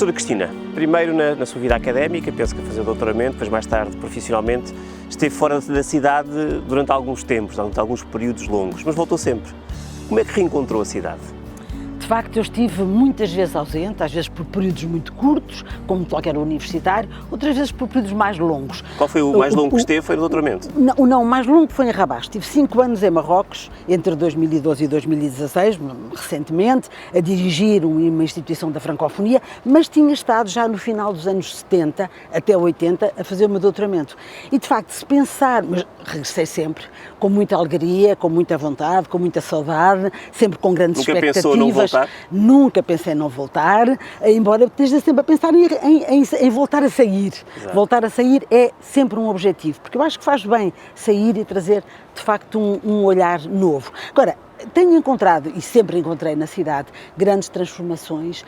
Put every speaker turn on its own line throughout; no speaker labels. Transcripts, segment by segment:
Professora Cristina, primeiro na sua vida académica, penso que a fazer doutoramento, depois mais tarde profissionalmente, esteve fora da cidade durante alguns tempos, durante alguns períodos longos, mas voltou sempre. Como é que reencontrou a cidade?
De facto, eu estive muitas vezes ausente, às vezes por períodos muito curtos, como qualquer universitário, outras vezes por períodos mais longos.
Qual foi o mais longo que esteve? Foi no doutoramento?
Não, o mais longo foi em Rabat. Estive 5 anos em Marrocos, entre 2012 e 2016, recentemente, a dirigir uma instituição da francofonia, mas tinha estado já no final dos anos 70 até 80 a fazer o meu doutoramento. E, de facto, se pensar, mas regressei sempre, com muita alegria, com muita vontade, com muita saudade, sempre com grandes expectativas.
Nunca pensou não voltar?
Nunca pensei em não voltar, embora esteja sempre a pensar em voltar a sair.
Exato.
Voltar a sair é sempre um objetivo, porque eu acho que faz bem sair e trazer, de facto, um olhar novo. Agora, tenho encontrado, e sempre encontrei na cidade, grandes transformações,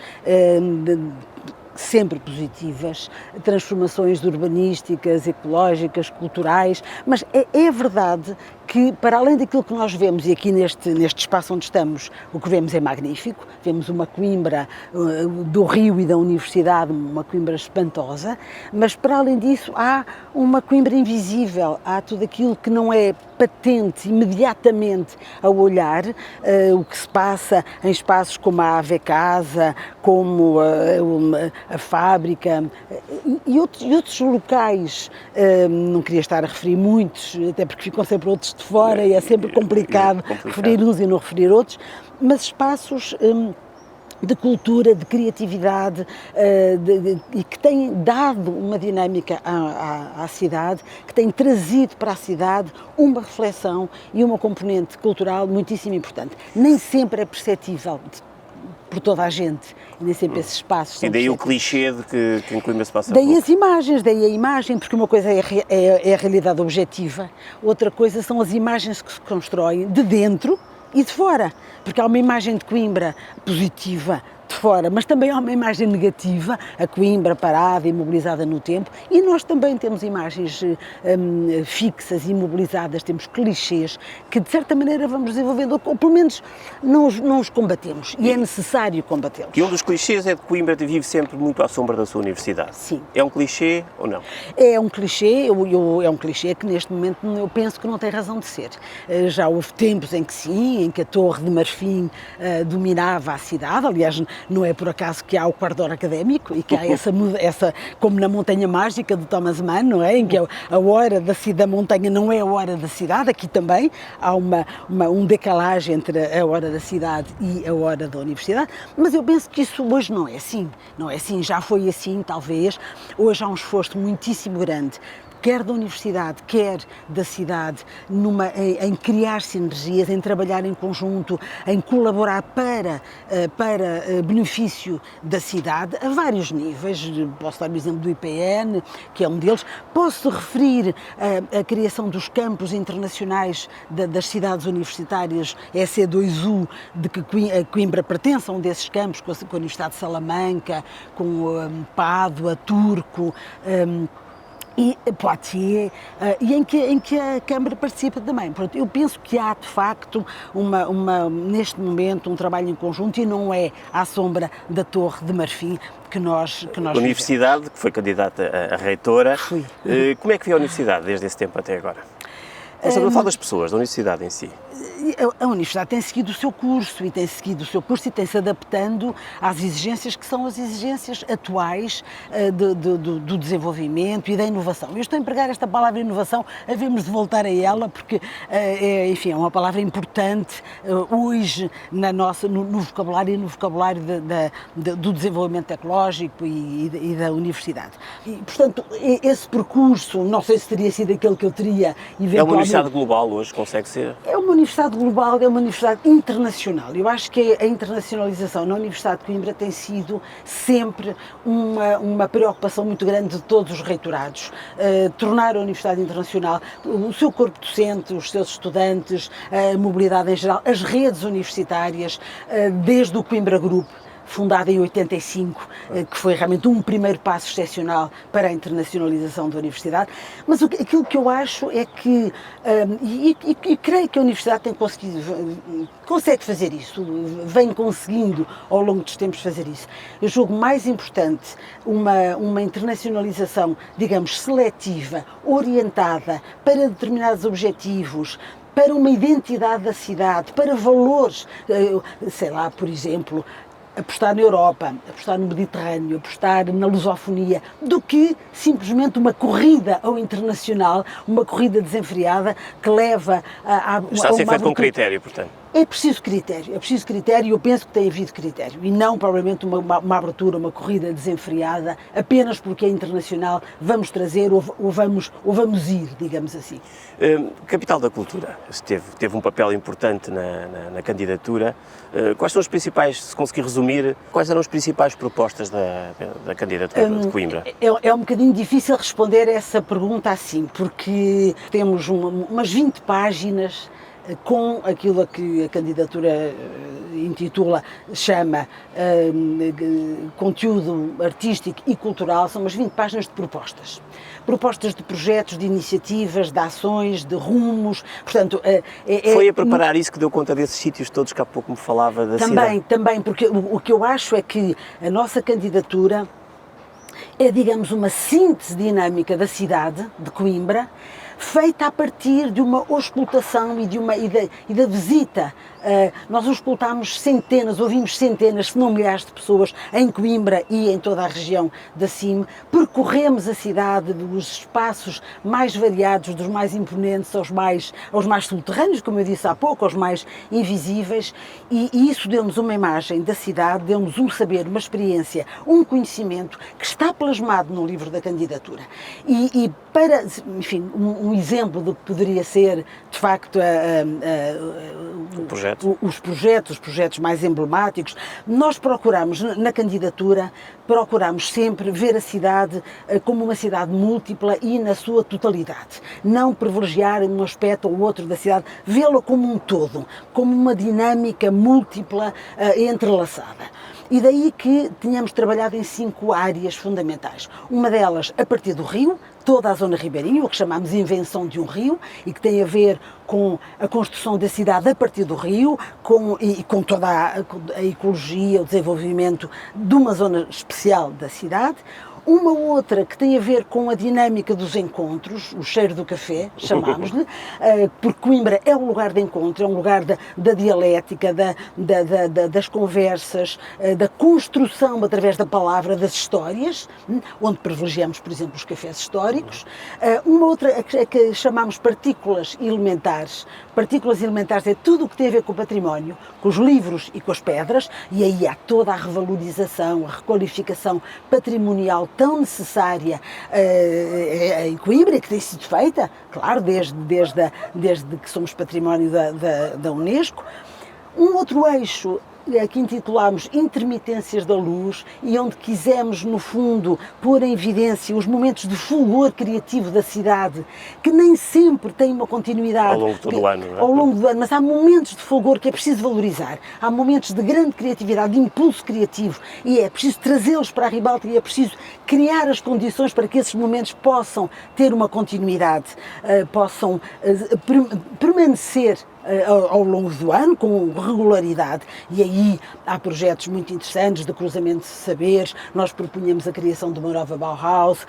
sempre positivas, transformações urbanísticas, ecológicas, culturais, mas é verdade que, para além daquilo que nós vemos, e aqui neste espaço onde estamos, o que vemos é magnífico, vemos uma Coimbra do Rio e da Universidade, uma Coimbra espantosa, mas para além disso há uma Coimbra invisível, há tudo aquilo que não é patente imediatamente ao olhar, o que se passa em espaços como a Ave Casa, como a fábrica e outros locais, não queria estar a referir muitos, até porque ficam sempre outros de fora e é sempre complicado referir uns e não referir outros, mas espaços de cultura, de criatividade e que têm dado uma dinâmica à cidade, que têm trazido para a cidade uma reflexão e uma componente cultural muitíssimo importante. Nem sempre é perceptível por toda a gente, e nem sempre esses espaços são
E daí o
perceptíveis.
clichê de que em Coimbra se passa
Daí
pouco.
as imagens, daí a imagem, porque uma coisa é a realidade objetiva, outra coisa são as imagens que se constroem de dentro e de fora, porque há uma imagem de Coimbra positiva de fora, mas também há uma imagem negativa, a Coimbra parada, imobilizada no tempo, e nós também temos imagens fixas, imobilizadas, temos clichês que de certa maneira vamos desenvolvendo, ou pelo menos não os combatemos, e é necessário combatê-los.
E um dos clichês é de Coimbra vive sempre muito à sombra da sua universidade.
Sim.
É um clichê ou não?
É um clichê, é um clichê que neste momento eu penso que não tem razão de ser. Já houve tempos em que sim, em que a Torre de Marfim dominava a cidade, aliás, não é por acaso que há o quarto hora académico e que há essa como na Montanha Mágica de Thomas Mann, não é? Em que a hora da montanha não é a hora da cidade, aqui também há um decalagem entre a hora da cidade e a hora da universidade, mas eu penso que isso hoje não é assim, já foi assim talvez, hoje há um esforço muitíssimo grande, quer da universidade, quer da cidade, em criar sinergias, em trabalhar em conjunto, em colaborar para benefício da cidade, a vários níveis. Posso dar o exemplo do IPN, que é um deles. Posso referir a criação dos campos internacionais das cidades universitárias, EC2U, de que Coimbra pertence a um desses campos, com a Universidade de Salamanca, com Pádua, Turco, e Poitiers, e em que a Câmara participa também. Portanto, eu penso que há, de facto, neste momento, um trabalho em conjunto e não é à sombra da Torre de Marfim que nós
A universidade, que foi candidata a reitora,
Fui.
Como é que vê a universidade desde esse tempo até agora? Não falo das pessoas, da universidade em si.
A universidade tem seguido o seu curso e tem-se adaptando às exigências que são as exigências atuais do desenvolvimento e da inovação. Eu estou a empregar esta palavra inovação, havemos de voltar a ela porque, enfim, é uma palavra importante hoje no vocabulário do desenvolvimento tecnológico e da universidade. E, portanto, esse percurso, não sei se teria sido aquele que eu teria eventualmente.
É uma universidade global hoje, consegue ser?
É uma universidade global, é uma universidade internacional. Eu acho que a internacionalização na Universidade de Coimbra tem sido sempre uma preocupação muito grande de todos os reitorados. Tornar a Universidade internacional, o seu corpo docente, os seus estudantes, a mobilidade em geral, as redes universitárias, desde o Coimbra Group, fundada em 85, que foi realmente um primeiro passo excepcional para a internacionalização da universidade, mas aquilo que eu acho é que, e creio que a universidade consegue fazer isso, vem conseguindo ao longo dos tempos fazer isso. Eu julgo mais importante uma internacionalização, digamos, seletiva, orientada para determinados objetivos, para uma identidade da cidade, para valores, sei lá, por exemplo, apostar na Europa, apostar no Mediterrâneo, apostar na lusofonia, do que simplesmente uma corrida ao internacional, uma corrida desenfreada que leva a
Está a ser feito com critério, portanto.
É preciso critério e eu penso que tem havido critério, e não provavelmente uma abertura, uma corrida desenfreada, apenas porque é internacional, vamos trazer ou vamos ir, digamos assim.
Capital da Cultura, teve um papel importante na candidatura. Quais são os principais, se conseguir resumir, quais eram as principais propostas da candidatura de Coimbra?
É um bocadinho difícil responder essa pergunta assim, porque temos umas 20 páginas com aquilo a que a candidatura chama conteúdo artístico e cultural, são umas 20 páginas de propostas. Propostas de projetos, de iniciativas, de ações, de rumos, portanto...
Foi a preparar isso que deu conta desses sítios todos que há pouco me falava da cidade?
Também, porque o que eu acho é que a nossa candidatura é, digamos, uma síntese dinâmica da cidade de Coimbra, feita a partir de uma auscultação e da visita. Nós auscultámos ouvimos centenas, se não milhares de pessoas em Coimbra e em toda a região da CIM, percorremos a cidade, os espaços mais variados, dos mais imponentes aos mais subterrâneos, como eu disse há pouco, aos mais invisíveis, e isso deu-nos uma imagem da cidade, deu-nos um saber, uma experiência, um conhecimento que está plasmado no livro da candidatura. E para, enfim, um exemplo do que poderia ser, de facto, os projetos mais emblemáticos, nós procuramos, na candidatura, sempre ver a cidade como uma cidade múltipla e na sua totalidade. Não privilegiar um aspecto ou outro da cidade, vê-la como um todo, como uma dinâmica múltipla e entrelaçada. E daí que tínhamos trabalhado em 5 áreas fundamentais. Uma delas a partir do rio, toda a zona ribeirinha, o que chamamos de invenção de um rio, e que tem a ver com a construção da cidade a partir do rio, com toda a ecologia, o desenvolvimento de uma zona especial da cidade. Uma outra que tem a ver com a dinâmica dos encontros, o cheiro do café, chamámos-lhe, porque Coimbra é um lugar de encontro, é um lugar da dialética, das conversas, da construção através da palavra, das histórias, onde privilegiamos, por exemplo, os cafés históricos. Uma outra que chamamos partículas elementares. Partículas elementares é tudo o que tem a ver com o património, com os livros e com as pedras, e aí há toda a revalorização, a requalificação patrimonial tão necessária em Coimbra, que tem sido feita, claro, desde que somos património da Unesco. Um outro eixo que intitulámos Intermitências da Luz, e onde quisemos, no fundo, pôr em evidência os momentos de fulgor criativo da cidade, que nem sempre têm uma continuidade.
Ao longo de todo o ano, não é?
Ao longo do ano, mas há momentos de fulgor que é preciso valorizar. Há momentos de grande criatividade, de impulso criativo, e é preciso trazê-los para a ribalta, e é preciso criar as condições para que esses momentos possam ter uma continuidade, possam permanecer ao longo do ano, com regularidade, e aí há projetos muito interessantes de cruzamento de saberes. Nós propunhamos a criação de uma nova Bauhaus,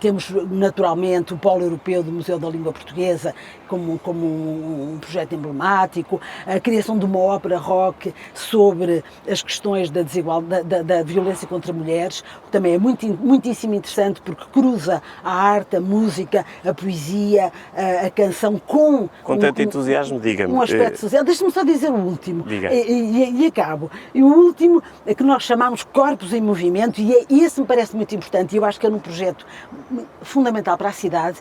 temos naturalmente o Polo Europeu do Museu da Língua Portuguesa como um projeto emblemático, a criação de uma ópera rock sobre as questões da desigualdade, da violência contra mulheres, que também é muitíssimo interessante, porque cruza a arte, a música, a poesia, a canção com
tanto entusiasmo, diga-me.
Um aspecto social. Deixa-me só dizer o último,
Diga.
e acabo. E o último é que nós chamamos Corpos em Movimento, e esse me parece muito importante, e eu acho que é um projeto fundamental para a cidade,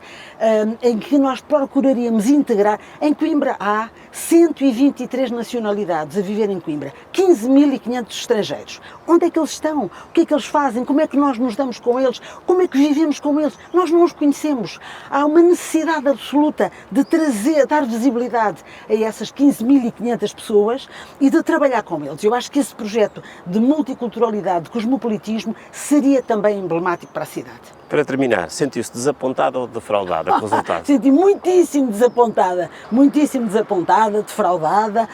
em que nós procuraríamos integrar. Em Coimbra há 123 nacionalidades a viver em Coimbra, 15.500 estrangeiros. Onde é que eles estão? O que é que eles fazem? Como é que nós nos damos com eles? Como é que vivemos com eles? Nós não os conhecemos. Há uma necessidade absoluta de dar visibilidade a a essas 15.500 pessoas e de trabalhar com eles. Eu acho que esse projeto de multiculturalidade, de cosmopolitismo, seria também emblemático para a cidade.
Para terminar, sentiu-se desapontada ou defraudada com o resultado?
Senti muitíssimo desapontada, defraudada.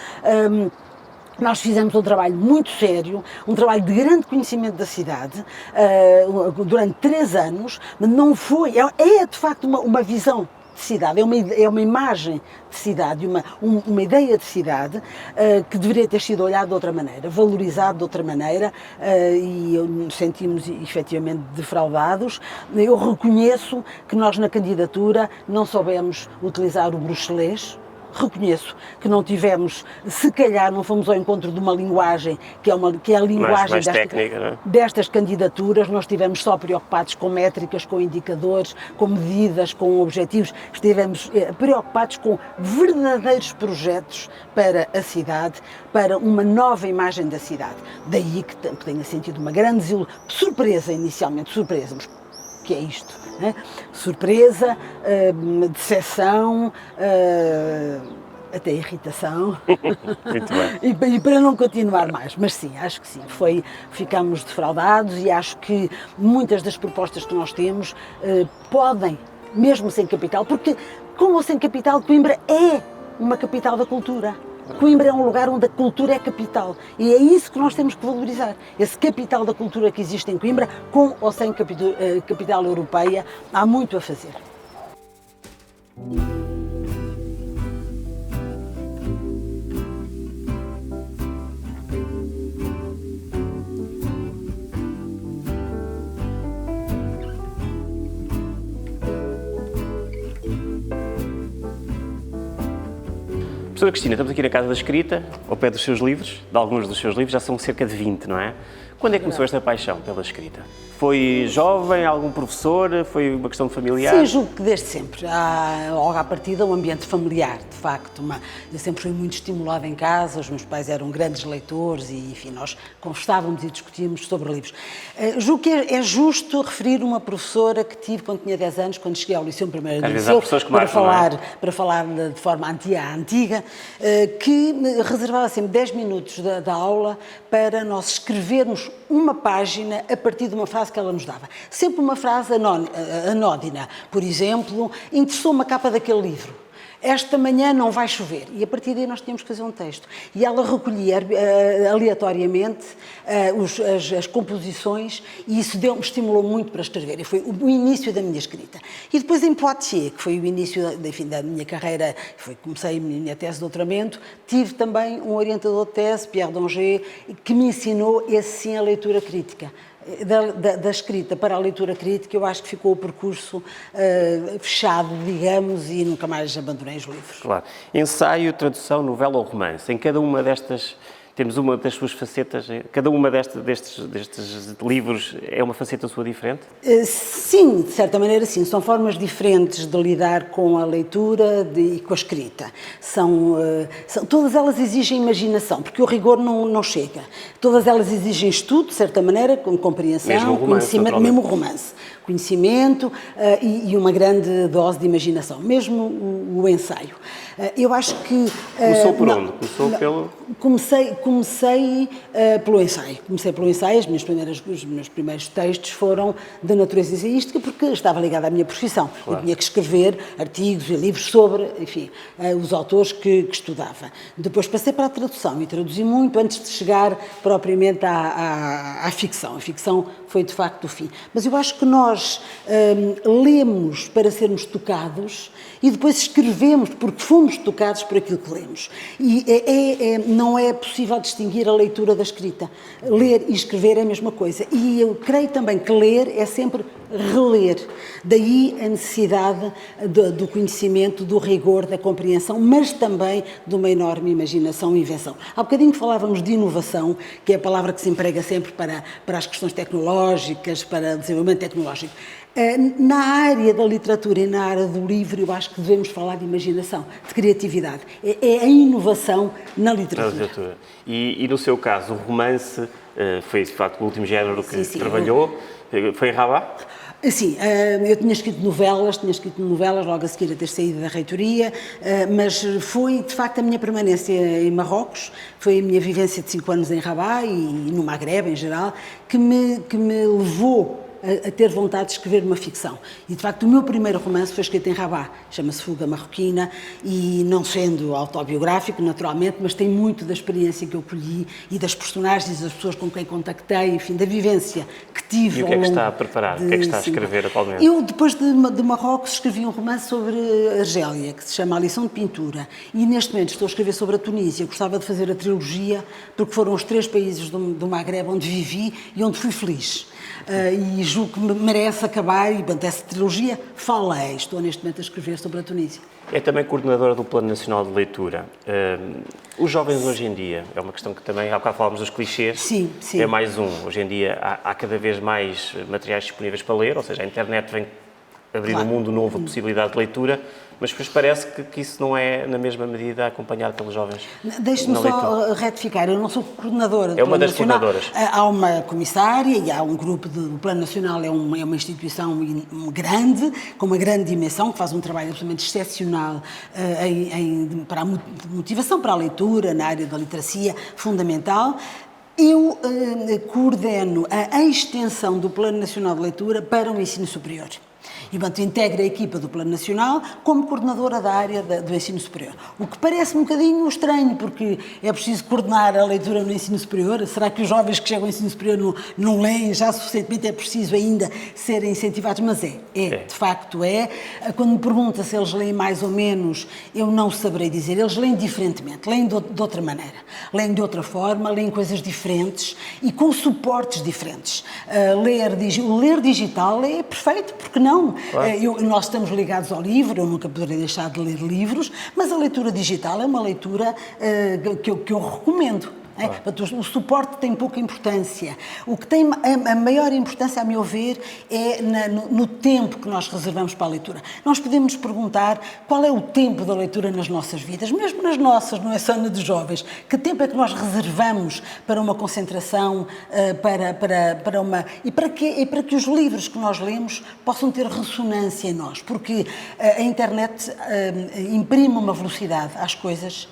Nós fizemos um trabalho muito sério, um trabalho de grande conhecimento da cidade, durante 3 anos, mas não foi, é de facto uma visão de cidade, é uma imagem de cidade, uma ideia de cidade que deveria ter sido olhada de outra maneira, valorizado de outra maneira, e nos sentimos efetivamente defraudados. Eu reconheço que nós na candidatura não soubemos utilizar o bruxelês. Reconheço que não tivemos, se calhar não fomos ao encontro de uma linguagem que é a linguagem
mais técnica, não é?
Destas candidaturas. Nós estivemos só preocupados com métricas, com indicadores, com medidas, com objetivos. Estivemos preocupados com verdadeiros projetos para a cidade, para uma nova imagem da cidade. Daí que tenha sentido uma grande surpresa inicialmente, que é isto, né? Surpresa, decepção, até irritação.
Muito bem.
E para não continuar mais, mas sim, acho que sim, ficamos defraudados e acho que muitas das propostas que nós temos podem, mesmo sem capital, porque com ou sem capital, Coimbra é uma capital da cultura. Coimbra é um lugar onde a cultura é capital e é isso que nós temos que valorizar, esse capital da cultura que existe em Coimbra, com ou sem capital europeia, há muito a fazer.
Professora Cristina, estamos aqui na Casa da Escrita, ao pé dos seus livros, de alguns dos seus livros, já são cerca de 20, não é? Quando é que começou esta paixão pela escrita? Foi jovem, algum professor, foi uma questão familiar?
Sim, julgo que desde sempre. Logo à partida, um ambiente familiar, de facto. Eu sempre fui muito estimulada em casa, os meus pais eram grandes leitores e, enfim, nós conversávamos e discutíamos sobre livros. Julgo que é justo referir uma professora que tive quando tinha 10 anos, quando cheguei ao Liceu, primeiro do Liceu, para falar de forma antiga, que reservava sempre 10 minutos da aula para nós escrevermos uma página a partir de uma frase que ela nos dava. Sempre uma frase anódina. Por exemplo, interessou-me a capa daquele livro. Esta manhã não vai chover. E a partir daí nós tínhamos que fazer um texto. E ela recolhia aleatoriamente as composições e isso me estimulou muito para escrever. E foi o início da minha escrita. E depois em Poitiers, que foi o início da minha carreira, comecei a minha tese de doutoramento, tive também um orientador de tese, Pierre Donget, que me ensinou, esse sim, a leitura crítica. Da escrita para a leitura crítica, eu acho que ficou o percurso fechado, digamos, e nunca mais abandonei os livros.
Claro. Ensaio, tradução, novela ou romance. Em cada uma destas, temos uma das suas facetas, cada uma destes livros é uma faceta sua diferente?
Sim, de certa maneira sim. São formas diferentes de lidar com a leitura e com a escrita. Todas elas exigem imaginação, porque o rigor não chega. Todas elas exigem estudo, de certa maneira, com compreensão, conhecimento, mesmo o romance. Conhecimento e uma grande dose de imaginação, mesmo o ensaio. Eu acho que...
Começou por onde? Começou pelo...
Comecei pelo ensaio. Comecei pelo ensaio, os meus primeiros textos foram de natureza ensaística, porque estava ligada à minha profissão. Claro. Eu tinha que escrever artigos e livros sobre, enfim, os autores que estudava. Depois passei para a tradução e traduzi muito antes de chegar propriamente à ficção. A ficção foi, de facto, o fim. Mas eu acho que nós lemos para sermos tocados e depois escrevemos porque fomos tocados por aquilo que lemos. E não é possível distinguir a leitura da escrita. Ler e escrever é a mesma coisa. E eu creio também que ler é sempre reler. Daí a necessidade do conhecimento, do rigor, da compreensão, mas também de uma enorme imaginação e invenção. Há bocadinho falávamos de inovação, que é a palavra que se emprega sempre para as questões tecnológicas, para o desenvolvimento tecnológico. Na área da literatura e na área do livro, eu acho que devemos falar de imaginação, de criatividade. É a inovação na literatura.
E no seu caso, o romance foi, de facto, o último género que trabalhou? Foi em Rabat?
Sim, eu tinha escrito novelas logo a seguir a ter saído da reitoria, mas foi de facto a minha permanência em Marrocos, foi a minha vivência de 5 anos em Rabat e no Magreb em geral, que me levou a ter vontade de escrever uma ficção. E, de facto, o meu primeiro romance foi escrito em Rabat, chama-se Fuga Marroquina, e não sendo autobiográfico, naturalmente, mas tem muito da experiência que eu colhi e das personagens, das pessoas com quem contactei, enfim, da vivência que tive.
E o que é que está a preparar? O que é que está a escrever atualmente?
Eu, depois de Marrocos, escrevi um romance sobre a Argélia, que se chama A Lição de Pintura, e neste momento estou a escrever sobre a Tunísia. Eu gostava de fazer a trilogia, porque foram os 3 países do Magreb onde vivi e onde fui feliz. E julgo que merece acabar, e portanto essa trilogia estou neste momento a escrever sobre a Tunísia.
É também coordenadora do Plano Nacional de Leitura. Os jovens hoje em dia, é uma questão que também, há bocado falámos dos clichês,
sim.
É mais um. Hoje em dia há cada vez mais materiais disponíveis para ler, ou seja, a internet vem abrir um mundo novo de possibilidade de leitura, mas depois parece que isso não é, na mesma medida, acompanhado pelos jovens.
Deixe-me só retificar, eu não sou coordenadora do
É uma
Plano
das
Nacional.
coordenadoras.
Há uma comissária e há um grupo do Plano Nacional, é uma instituição grande, com uma grande dimensão, que faz um trabalho absolutamente excepcional para a motivação para a leitura, na área da literacia, fundamental. Eu coordeno a extensão do Plano Nacional de Leitura para o ensino superior. E, portanto, integra a equipa do Plano Nacional como coordenadora da área do ensino superior. O que parece um bocadinho estranho, porque é preciso coordenar a leitura no ensino superior. Será que os jovens que chegam ao ensino superior não leem já suficientemente? É preciso ainda serem incentivados? Mas de facto é. Quando me pergunta se eles leem mais ou menos, eu não saberei dizer. Eles leem diferentemente, leem de outra maneira, leem de outra forma, leem coisas diferentes e com suportes diferentes. O ler digital é perfeito, porque não? Claro. Nós estamos ligados ao livro, eu nunca poderei deixar de ler livros, mas a leitura digital é uma leitura que eu recomendo. Claro. O suporte tem pouca importância. O que tem a maior importância, a meu ver, é no tempo que nós reservamos para a leitura. Nós podemos perguntar qual é o tempo da leitura nas nossas vidas, mesmo nas nossas, não é só na dos jovens. Que tempo é que nós reservamos para uma concentração, e para que os livros que nós lemos possam ter ressonância em nós, porque a internet imprime uma velocidade às coisas,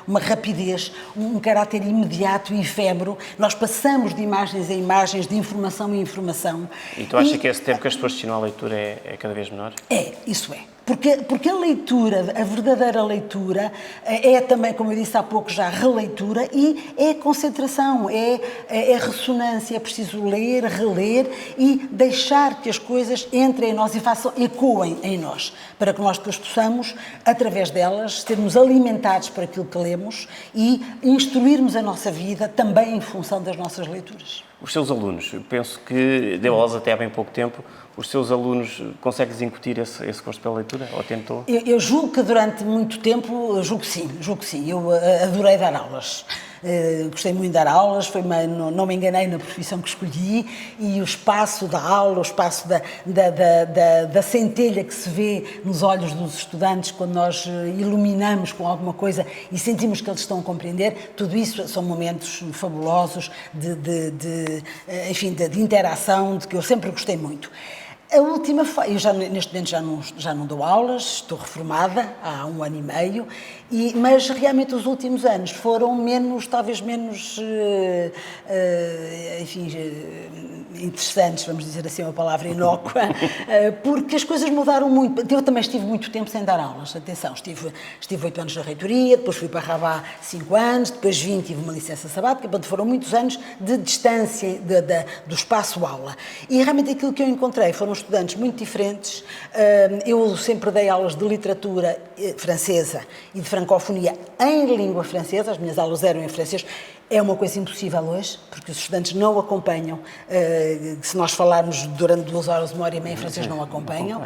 uma rapidez, um caráter imediato e efêmero. Nós passamos de imagens em imagens, de informação em informação.
E tu achas que esse tempo que as pessoas destinam à leitura é cada vez menor?
Isso é. Porque a leitura, a verdadeira leitura, é também, como eu disse há pouco já, releitura e é concentração, é ressonância, é preciso ler, reler e deixar que as coisas entrem em nós e ecoem em nós, para que nós depois possamos, através delas, sermos alimentados por aquilo que lemos e instruirmos a nossa vida também em função das nossas leituras.
Os seus alunos, eu penso que deu aulas até há bem pouco tempo, os seus alunos conseguem incutir esse gosto pela leitura? Ou tentou?
Eu julgo que durante muito tempo, julgo que sim. Eu adorei dar aulas. Gostei muito de dar aulas, não me enganei na profissão que escolhi e o espaço da aula, o espaço da centelha que se vê nos olhos dos estudantes quando nós iluminamos com alguma coisa e sentimos que eles estão a compreender, tudo isso são momentos fabulosos de interação, de que eu sempre gostei muito. A última eu neste momento já não dou aulas, estou reformada há 1 ano e meio, mas realmente os últimos anos foram talvez menos interessantes, vamos dizer assim, uma palavra inócua, porque as coisas mudaram muito. Eu também estive muito tempo sem dar aulas, atenção, estive 8 anos na reitoria, depois fui para Rabat 5 anos, depois tive uma licença sabática, portanto foram muitos anos de distância do espaço-aula. E realmente aquilo que eu encontrei foram estudantes muito diferentes. Eu sempre dei aulas de literatura francesa e de francofonia em língua francesa, as minhas aulas eram em francês. É uma coisa impossível hoje, porque os estudantes não acompanham. Se nós falarmos durante 2 horas, 1 hora e meia, em francês não acompanham.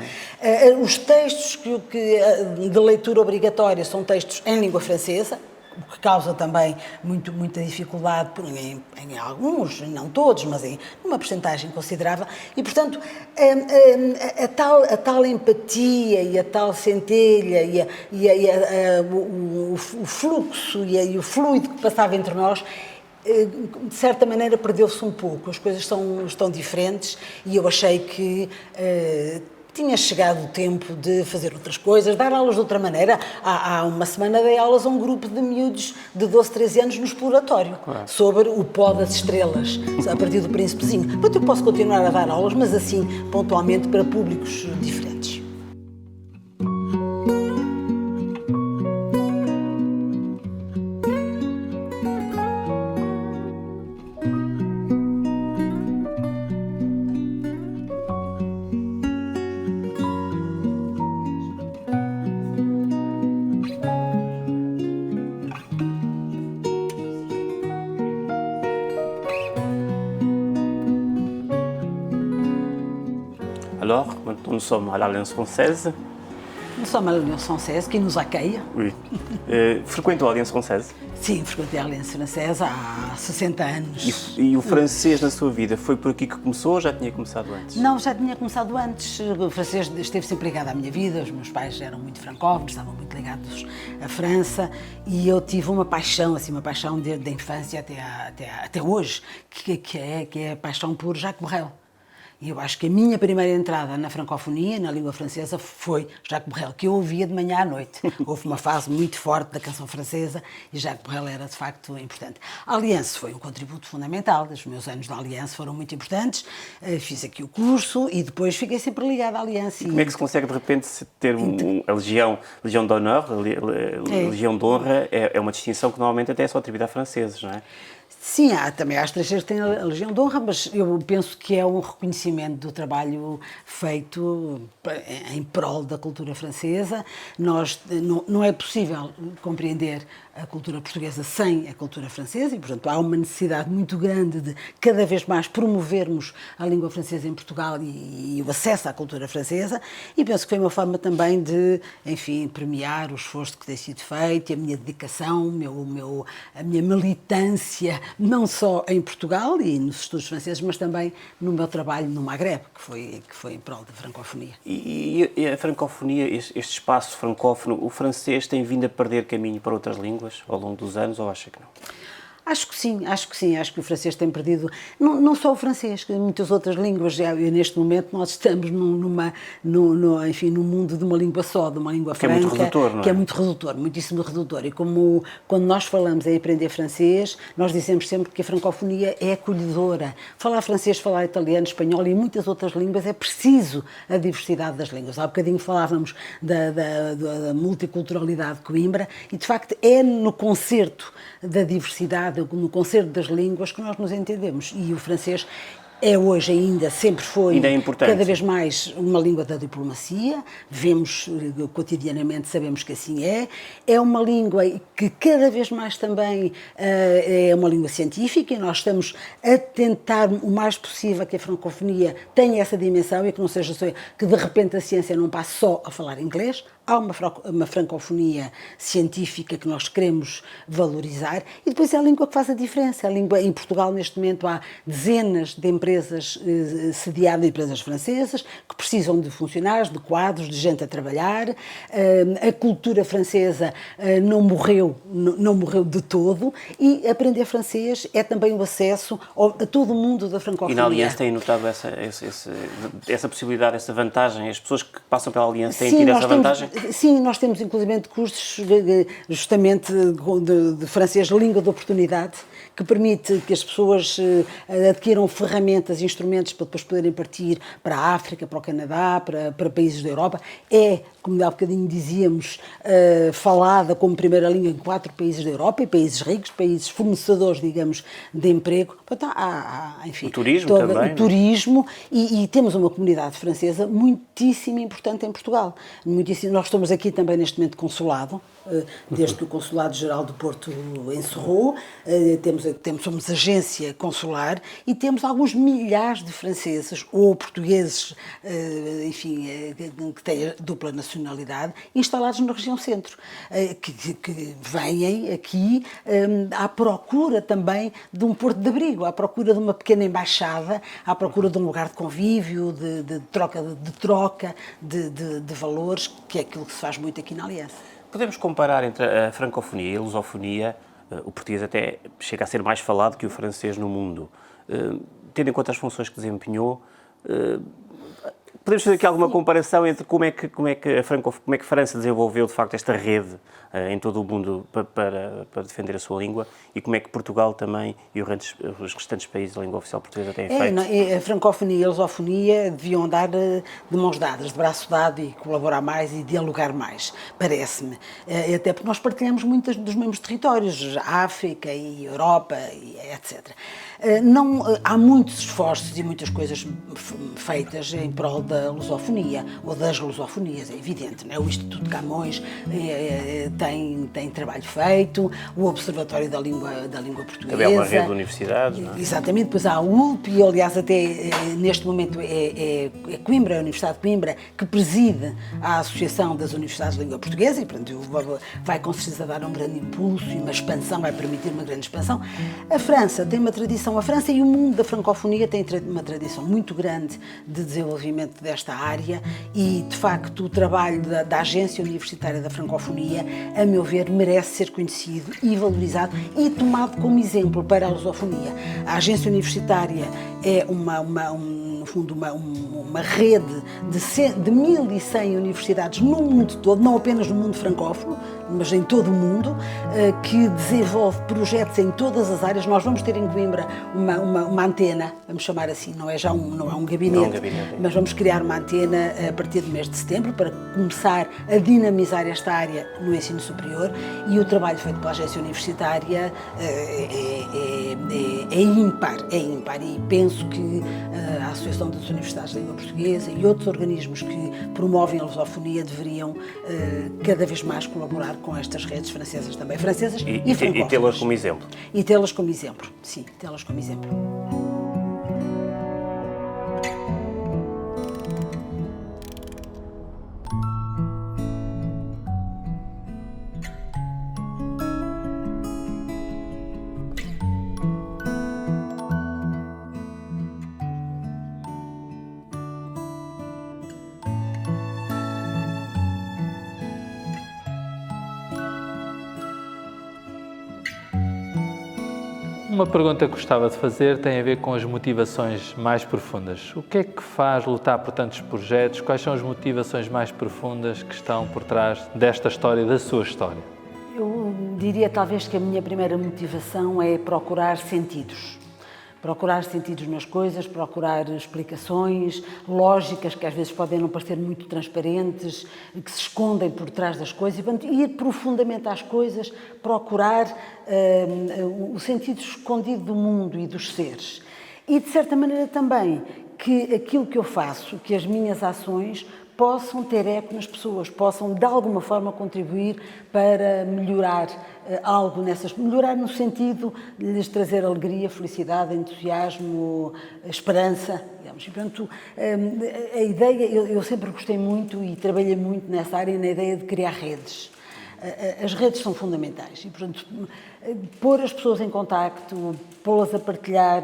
Os textos de leitura obrigatória são textos em língua francesa, o que causa também muita dificuldade em alguns, não todos, mas em uma percentagem considerável. E, portanto, a tal empatia e a tal centelha o fluxo e o fluido que passava entre nós de certa maneira perdeu-se um pouco, as coisas estão diferentes e eu achei que tinha chegado o tempo de fazer outras coisas, dar aulas de outra maneira. Há uma semana dei aulas a um grupo de miúdos de 12, 13 anos no exploratório, sobre o pó das estrelas, a partir do Príncipezinho. Portanto, eu posso continuar a dar aulas, mas assim, pontualmente, para públicos diferentes.
Alors, maintenant nous sommes à l'Alliance Française.
Nous sommes à l'Alliance Française, qui nous accueille.
Oui. Frequentou a Alliance Française?
Sim, frequentei a Aliança Francesa há 60 anos.
E o francês na sua vida foi por aqui que começou ou já tinha começado antes?
Não, já tinha começado antes. O francês esteve sempre ligado à minha vida. Os meus pais eram muito francófonos, estavam muito ligados à França e eu tive uma paixão, assim, uma paixão desde a infância até hoje, que é a paixão por Jacques Brel. E eu acho que a minha primeira entrada na francofonia, na língua francesa, foi Jacques Brel, que eu ouvia de manhã à noite. Houve uma fase muito forte da canção francesa e Jacques Brel era, de facto, importante. A Aliança foi um contributo fundamental, os meus anos na Aliança foram muito importantes, fiz aqui o curso e depois fiquei sempre ligada à Aliança.
E como é que se consegue, de repente, ter a Legião d'Honneur, a Legião de Honra, é uma distinção que normalmente até é só atribuída a franceses, não é?
Sim, também há estrangeiros que têm a Legião de Honra, mas eu penso que é um reconhecimento do trabalho feito em prol da cultura francesa. Não é possível compreender a cultura portuguesa sem a cultura francesa e, portanto, há uma necessidade muito grande de cada vez mais promovermos a língua francesa em Portugal e o acesso à cultura francesa, e penso que foi uma forma também de, enfim, premiar o esforço que tem sido feito, a minha dedicação, a minha militância, não só em Portugal e nos estudos franceses, mas também no meu trabalho no Magreb, que foi em prol da francofonia.
E a francofonia, este espaço francófono, o francês tem vindo a perder caminho para outras línguas ao longo dos anos, ou acha que não?
Acho que sim. Acho que o francês tem perdido, não só o francês, que muitas outras línguas, e neste momento nós estamos num mundo de uma língua só, de uma língua franca,
que é muito redutor, não é?
Que é muito redutor, muitíssimo redutor. E como quando nós falamos em aprender francês, nós dizemos sempre que a francofonia é acolhedora. Falar francês, falar italiano, espanhol e muitas outras línguas, é preciso a diversidade das línguas. Há bocadinho falávamos da multiculturalidade de Coimbra e, de facto, é no concerto da diversidade, no concerto das línguas, que nós nos entendemos. E o francês é hoje ainda, sempre foi,
ainda é cada
vez mais uma língua da diplomacia, vemos cotidianamente, sabemos que assim é uma língua que cada vez mais também é uma língua científica e nós estamos a tentar o mais possível que a francofonia tenha essa dimensão e que não seja só, que de repente a ciência não passe só a falar inglês. Há uma francofonia científica que nós queremos valorizar e depois é a língua que faz a diferença. A língua, em Portugal, neste momento, há dezenas de empresas sediadas, empresas francesas, que precisam de funcionários, de quadros, de gente a trabalhar. A cultura francesa não morreu de todo e aprender francês é também o acesso a todo o mundo da francofonia.
E na Aliança têm notado essa possibilidade, essa vantagem? As pessoas que passam pela Aliança têm tido essa vantagem?
Sim, nós temos inclusive cursos justamente de francês, língua de oportunidade, que permite que as pessoas adquiram ferramentas e instrumentos para depois poderem partir para a África, para o Canadá, para países da Europa. É, como há bocadinho dizíamos, falada como primeira língua em 4 países da Europa, e países ricos, países fornecedores, digamos, de emprego. Portanto, enfim,
o turismo também.
O turismo, e temos uma comunidade francesa muitíssimo importante em Portugal. Nós estamos aqui também neste momento consulado, desde que o Consulado-Geral do Porto encerrou, somos agência consular e temos alguns milhares de franceses ou portugueses, enfim, que têm dupla nacionalidade, instalados na região centro, que vêm aqui à procura também de um porto de abrigo, à procura de uma pequena embaixada, à procura de um lugar de convívio, de troca de valores, que é aquilo que se faz muito aqui na Aliança.
Podemos comparar entre a francofonia e a lusofonia O português até chega a ser mais falado que o francês no mundo. Tendo em conta as funções que desempenhou, podemos fazer aqui alguma comparação entre como é que a França desenvolveu, de facto, esta rede em todo o mundo para defender a sua língua e como é que Portugal também e os restantes países da língua oficial portuguesa têm feito?
A francofonia e a lusofonia deviam andar de mãos dadas, de braço dado e colaborar mais e dialogar mais, parece-me. Até porque nós partilhamos muitos dos mesmos territórios, África e Europa, e etc. Não, há muitos esforços e muitas coisas feitas em prol da lusofonia, ou das lusofonias, é evidente, não é? O Instituto Camões tem trabalho feito, o Observatório da Língua Portuguesa.
Também há uma rede de universidades, não é?
Exatamente, depois há a ULP, e aliás até neste momento é Coimbra, a Universidade de Coimbra, que preside a Associação das Universidades de Língua Portuguesa, e portanto vai com certeza dar um grande impulso e uma expansão, vai permitir uma grande expansão. A França tem uma tradição, a França e o mundo da francofonia têm uma tradição muito grande de desenvolvimento desta área e, de facto, o trabalho da Agência Universitária da Francofonia, a meu ver, merece ser conhecido e valorizado e tomado como exemplo para a lusofonia. A Agência Universitária é no fundo, uma rede de 1.100 universidades no mundo todo, não apenas no mundo francófono, mas em todo o mundo, que desenvolve projetos em todas as áreas. Nós vamos ter em Coimbra uma antena, vamos chamar assim, não é um gabinete, mas vamos criar uma antena a partir do mês de setembro para começar a dinamizar esta área no ensino superior, e o trabalho feito pela agência universitária é ímpar, e penso que a Associação das Universidades de Língua Portuguesa e outros organismos que promovem a lusofonia deveriam cada vez mais colaborar com estas redes francesas também, francesas e francófonas.
E tê-las como exemplo.
E tê-las como exemplo, sim, tê-las como exemplo.
Uma pergunta que gostava de fazer tem a ver com as motivações mais profundas. O que é que faz lutar por tantos projetos? Quais são as motivações mais profundas que estão por trás desta história, da sua história?
Eu diria talvez que a minha primeira motivação é procurar sentidos. Procurar sentidos nas coisas, procurar explicações lógicas que às vezes podem não parecer muito transparentes, que se escondem por trás das coisas, e portanto, ir profundamente às coisas, procurar o sentido escondido do mundo e dos seres. E, de certa maneira, também que aquilo que eu faço, que as minhas ações possam ter eco nas pessoas, possam de alguma forma contribuir para melhorar algo melhorar no sentido de lhes trazer alegria, felicidade, entusiasmo, esperança, digamos. E, portanto, a ideia, eu sempre gostei muito e trabalhei muito nessa área, na ideia de criar redes. As redes são fundamentais e, portanto, pôr as pessoas em contacto, pô-las a partilhar,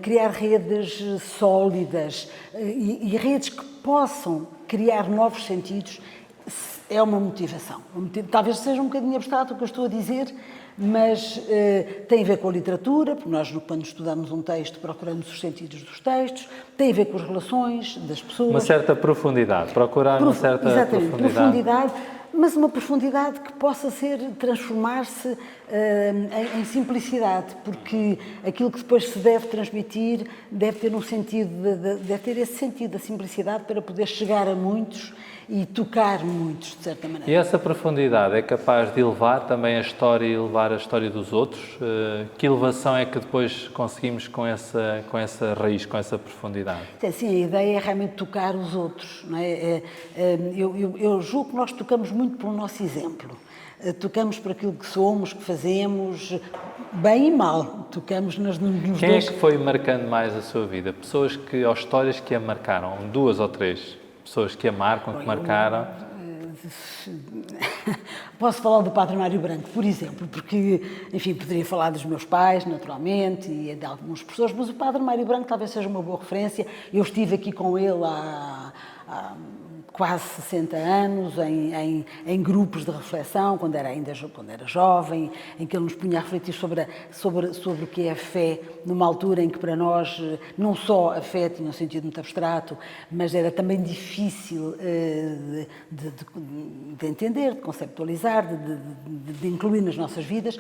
criar redes sólidas e redes que possam criar novos sentidos é uma motivação. Talvez seja um bocadinho abstrato o que eu estou a dizer, mas tem a ver com a literatura, porque nós, quando estudamos um texto, procuramos os sentidos dos textos, tem a ver com as relações das pessoas.
Uma certa profundidade, procurar uma certa
profundidade, mas uma profundidade que possa transformar-se em simplicidade, porque aquilo que depois se deve transmitir deve ter um sentido, deve ter esse sentido da simplicidade para poder chegar a muitos e tocar muitos, de certa maneira.
E essa profundidade é capaz de elevar também a história e elevar a história dos outros? Que elevação é que depois conseguimos com essa raiz, com essa profundidade?
Sim, a ideia é realmente tocar os outros, não é? Eu julgo que nós tocamos muito pelo nosso exemplo. Tocamos por aquilo que somos, que fazemos, bem e mal. Tocamos nos dois.
Quem é que foi marcando mais a sua vida? Pessoas ou histórias que a marcaram? 2 ou 3 pessoas que a marcam, que marcaram?
Posso falar do Padre Mário Branco, por exemplo, porque, enfim, poderia falar dos meus pais, naturalmente, e de algumas pessoas, mas o Padre Mário Branco talvez seja uma boa referência. Eu estive aqui com ele há quase 60 anos, em grupos de reflexão, quando era jovem, em que ele nos punha a refletir sobre o que é a fé, numa altura em que para nós não só a fé tinha um sentido muito abstrato, mas era também difícil de entender, de conceptualizar, de incluir nas nossas vidas.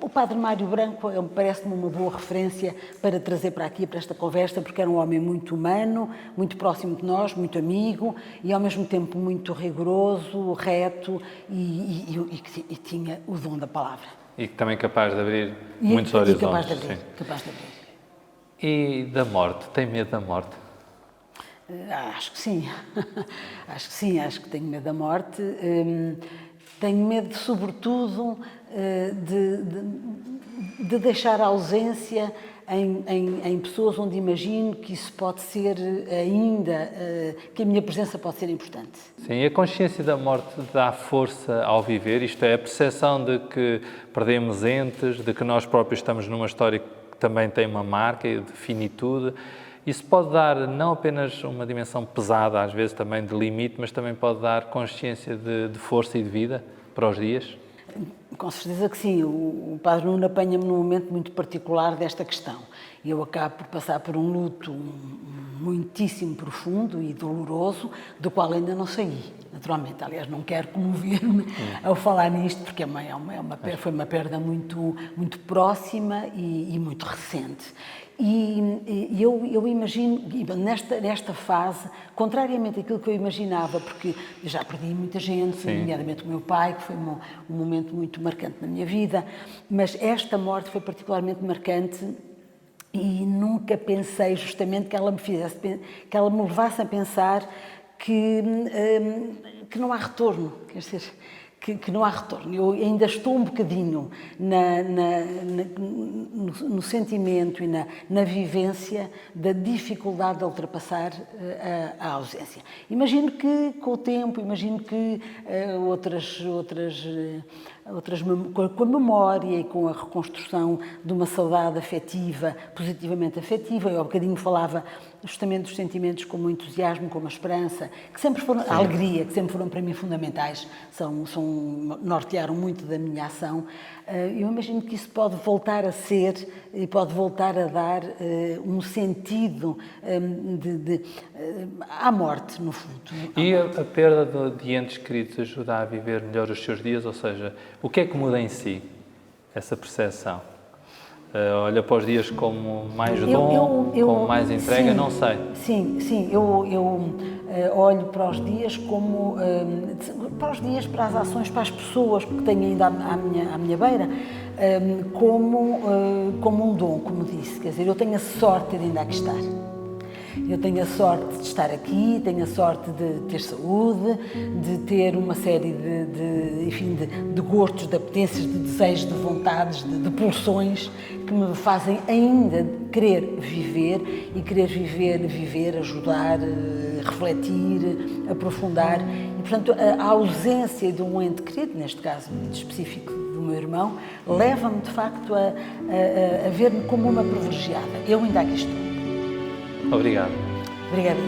O Padre Mário Branco parece-me uma boa referência para trazer para aqui, para esta conversa, porque era um homem muito humano, muito próximo de nós, muito amigo e ao mesmo tempo muito rigoroso, reto e tinha o dom da palavra.
E também capaz de abrir muitos horizontes.
Capaz de abrir.
E da morte? Tem medo da morte?
Acho que sim. Acho que tenho medo da morte. Tenho medo, sobretudo, de deixar a ausência em pessoas onde imagino que isso pode ser ainda, que a minha presença pode ser importante.
Sim, e a consciência da morte dá força ao viver, isto é, a percepção de que perdemos entes, de que nós próprios estamos numa história que também tem uma marca de finitude. Isso pode dar não apenas uma dimensão pesada, às vezes também de limite, mas também pode dar consciência de força e de vida para os dias?
Com certeza que sim. O Padre Nuno apanha-me num momento muito particular desta questão. Eu acabo por passar por um luto muitíssimo profundo e doloroso, do qual ainda não saí, naturalmente. Aliás, não quero comover-me ao falar nisto, porque foi uma perda muito, muito próxima e muito recente. E eu imagino, nesta fase, contrariamente àquilo que eu imaginava, porque eu já perdi muita gente, nomeadamente o meu pai, que foi um momento muito marcante na minha vida, mas esta morte foi particularmente marcante e nunca pensei justamente que ela me levasse a pensar que não há retorno, quer dizer, que não há retorno. Eu ainda estou um bocadinho no sentimento e na vivência da dificuldade de ultrapassar a ausência. Imagino que com o tempo, com a memória e com a reconstrução de uma saudade afetiva, positivamente afetiva, eu há bocadinho falava justamente dos sentimentos como o entusiasmo, como a esperança, que sempre foram, a alegria, que sempre foram para mim fundamentais, nortearam muito da minha ação. Eu imagino que isso pode voltar a ser e pode voltar a dar um sentido à morte, no fundo.
E a perda de entes queridos ajuda a viver melhor os seus dias? Ou seja, o que é que muda em si, essa percepção? Olha para os dias como mais dom, como mais entrega,
sim,
não sei.
Sim, eu olho para os dias como, para as ações, para as pessoas que tenho ainda à minha beira, como um dom, como disse. Quer dizer, eu tenho a sorte de ainda aqui estar. Eu tenho a sorte de estar aqui, tenho a sorte de ter saúde, de ter uma série de gostos, de apetências, de desejos, de vontades, de pulsões que me fazem ainda querer viver e querer viver, ajudar, refletir, aprofundar. E, portanto, a ausência de um ente querido, neste caso muito específico do meu irmão, leva-me, de facto, a ver-me como uma privilegiada. Eu ainda aqui estou.
Obrigado.
Obrigada.